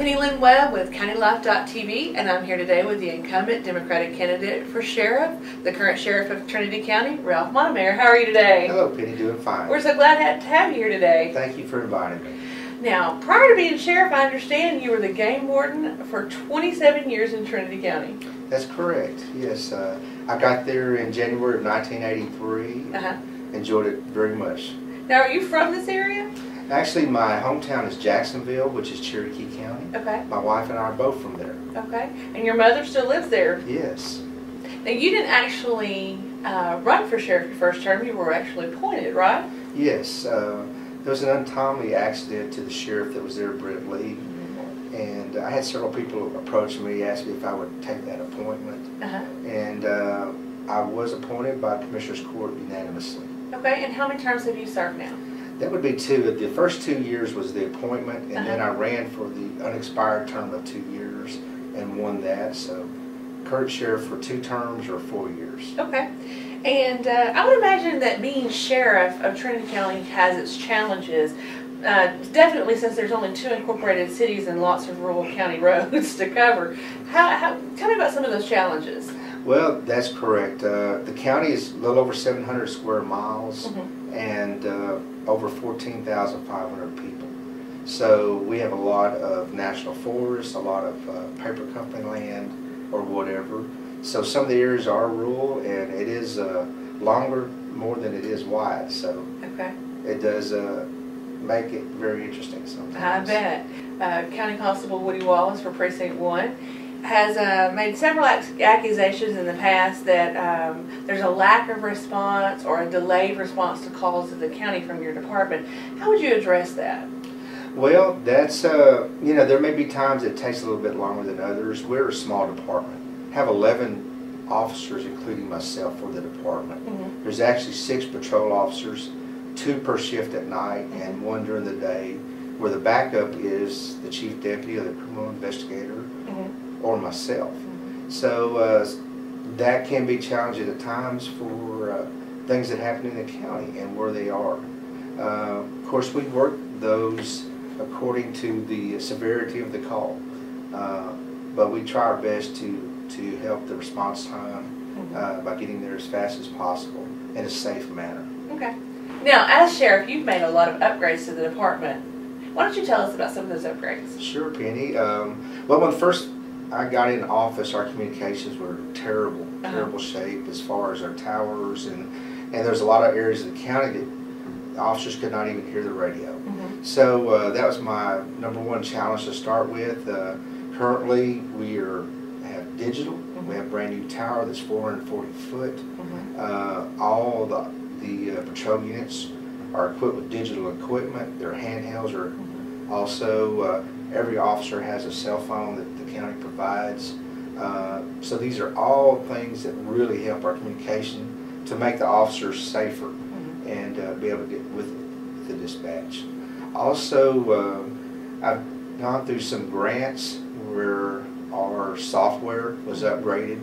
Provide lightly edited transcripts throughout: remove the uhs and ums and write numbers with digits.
Penny Lynn Webb with CountyLife.tv, and I'm here today with the incumbent Democratic candidate for sheriff, the current sheriff of Trinity County, Ralph Montemayor. How are you today? Hello, Penny. Doing fine. We're so glad to have you here today. Thank you for inviting me. Now, prior to being sheriff, I understand you were the game warden for 27 years in Trinity County. That's correct. Yes, I got there in January of 1983. Enjoyed it very much. Now, are you from this area? Actually, my hometown is Jacksonville, which is Cherokee County. Okay. My wife and I are both from there. Okay. And your mother still lives there? Yes. Now, you didn't actually run for sheriff your first term. You were actually appointed, right? Yes. There was an untimely accident to the sheriff that was there, Brett Lee. And I had several people approach me, ask me if I would take that appointment. And I was appointed by Commissioner's Court unanimously. Okay. And how many terms have you served now? That would be 2. The first 2 years was the appointment, and then I ran for the unexpired term of 2 years and won that. So, current sheriff for 2 terms or 4 years. Okay. And I would imagine that being sheriff of Trinity County has its challenges. Definitely, since there's only 2 incorporated cities and lots of rural county roads to cover. Tell me about some of those challenges. Well, that's correct. The county is a little over 700 square miles and over 14,500 people. So we have a lot of national forests, a lot of paper company land or whatever. So some of the areas are rural, and it is longer more than it is wide. So it does make it very interesting sometimes. I bet. County Constable Woody Wallace for Precinct 1 has made several accusations in the past that there's a lack of response or a delayed response to calls to the county from your department. How would you address that? Well, that's, you know, there may be times it takes a little bit longer than others. We're a small department. Have 11 officers, including myself, for the department. There's actually 6 patrol officers, 2 per shift at night and 1 during the day, where the backup is the chief deputy or the criminal investigator or myself. So that can be challenging at times for things that happen in the county and where they are. Of course, we work those according to the severity of the call, but we try our best to help the response time by getting there as fast as possible in a safe manner. Okay. Now, as sheriff, you've made a lot of upgrades to the department. Why don't you tell us about some of those upgrades? Sure, Penny. Well, when first I got in office, our communications were terrible shape as far as our towers, and there's a lot of areas of the county that the officers could not even hear the radio. So that was my #1 challenge to start with. Currently, we have digital. We have a brand new tower that's 440 foot. All the patrol units are equipped with digital equipment. Their handhelds are also, every officer has a cell phone that the county provides. So these are all things that really help our communication to make the officers safer and be able to get with the dispatch. Also, I've gone through some grants where our software was upgraded.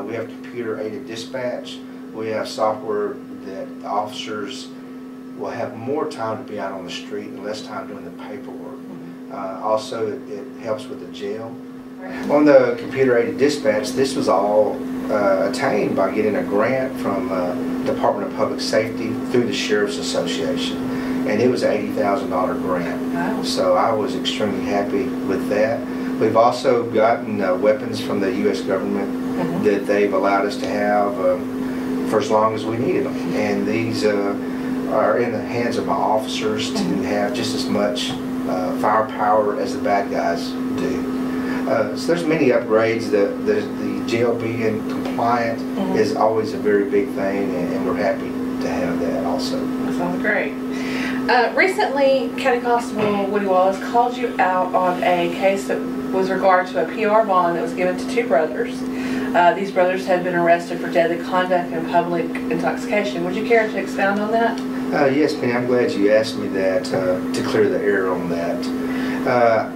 We have computer-aided dispatch. We have software that the officers will have more time to be out on the street and less time doing the paperwork. Also, it helps with the jail. On the computer-aided dispatch, this was all attained by getting a grant from Department of Public Safety through the Sheriff's Association, and it was an $80,000 grant. Wow. So I was extremely happy with that. We've also gotten weapons from the U.S. government that they've allowed us to have for as long as we needed them, and these are in the hands of my officers to have just as much firepower as the bad guys do. So there's many upgrades. The jail being compliant is always a very big thing, and we're happy to have that also. That sounds great. Recently, County Constable Woody Wallace called you out on a case that was regard to a PR bond that was given to 2 brothers. These brothers had been arrested for deadly conduct and public intoxication. Would you care to expound on that? Yes, Penny, I'm glad you asked me that to clear the air on that.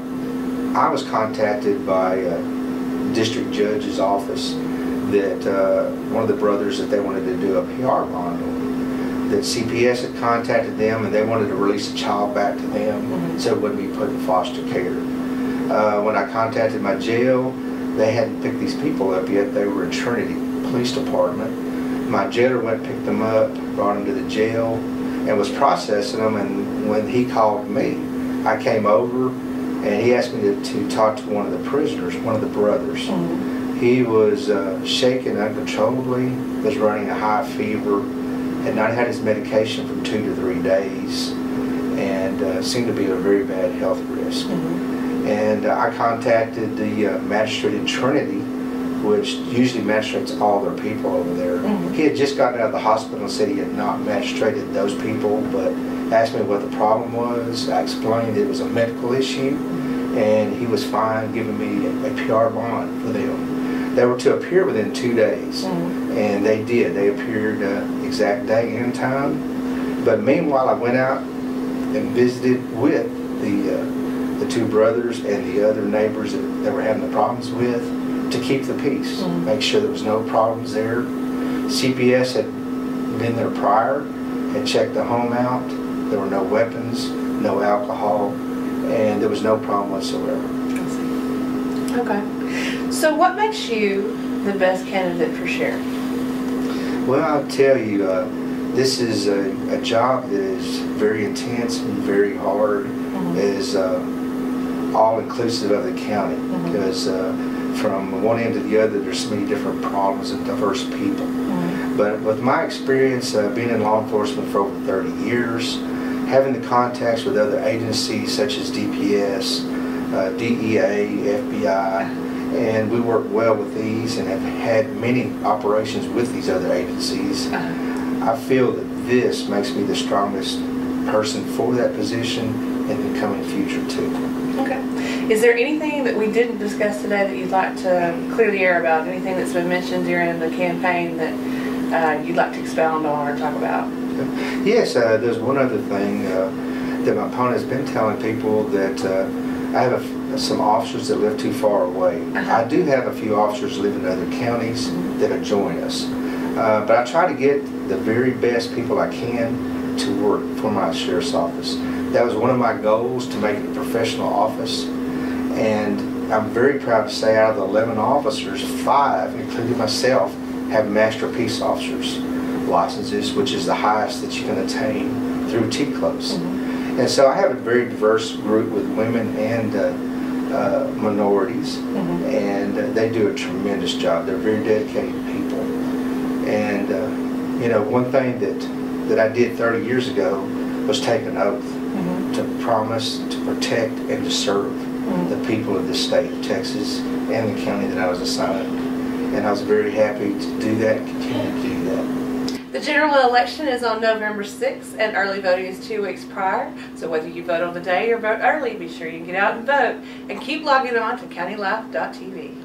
I was contacted by a district judge's office that one of the brothers that they wanted to do a PR bond on. That CPS had contacted them and they wanted to release a child back to them so it wouldn't be put in foster care. When I contacted my jail, they hadn't picked these people up yet. They were in Trinity Police Department. My jailer went and picked them up, brought them to the jail, and was processing them. And when he called me, I came over, and he asked me to talk to one of the prisoners, one of the brothers. He was shaking uncontrollably, was running a high fever, had not had his medication for 2 to 3 days, and seemed to be at a very bad health risk. And I contacted the magistrate in Trinity, which usually magistrates all their people over there. He had just gotten out of the hospital and said he had not magistrated those people, but asked me what the problem was. I explained it was a medical issue, and he was fine giving me a PR bond for them. They were to appear within 2 days, and they did. They appeared exact day and time. But meanwhile, I went out and visited with the 2 brothers and the other neighbors that were having the problems with, to keep the peace, make sure there was no problems there. CPS had been there prior, had checked the home out. There were no weapons, no alcohol, and there was no problem whatsoever. I see. Okay. So what makes you the best candidate for sheriff? Well, I'll tell you, this is a job that is very intense and very hard. Is all-inclusive of the county, because from one end to the other, there's so many different problems and diverse people. But with my experience being in law enforcement for over 30 years, having the contacts with other agencies such as DPS, DEA, FBI, and we work well with these and have had many operations with these other agencies, I feel that this makes me the strongest person for that position in the coming future too. Okay. Is there anything that we didn't discuss today that you'd like to clear the air about? Anything that's been mentioned during the campaign that you'd like to expound on or talk about? Yes, there's one other thing that my opponent has been telling people, that I have some officers that live too far away. I do have a few officers live in other counties that have joined us. But I try to get the very best people I can to work for my sheriff's office. That was one of my goals, to make it a professional office. And I'm very proud to say, out of the 11 officers, 5, including myself, have Master Peace Officers licenses, which is the highest that you can attain through TCLOS. And so I have a very diverse group with women and minorities, and they do a tremendous job. They're very dedicated people. And you know, one thing that I did 30 years ago was take an oath to promise to protect and to serve the people of the state of Texas and the county that I was assigned. And I was very happy to do that and continue to do that. The general election is on November 6th, and early voting is 2 weeks prior. So whether you vote on the day or vote early, be sure you get out and vote. And keep logging on to countylife.tv.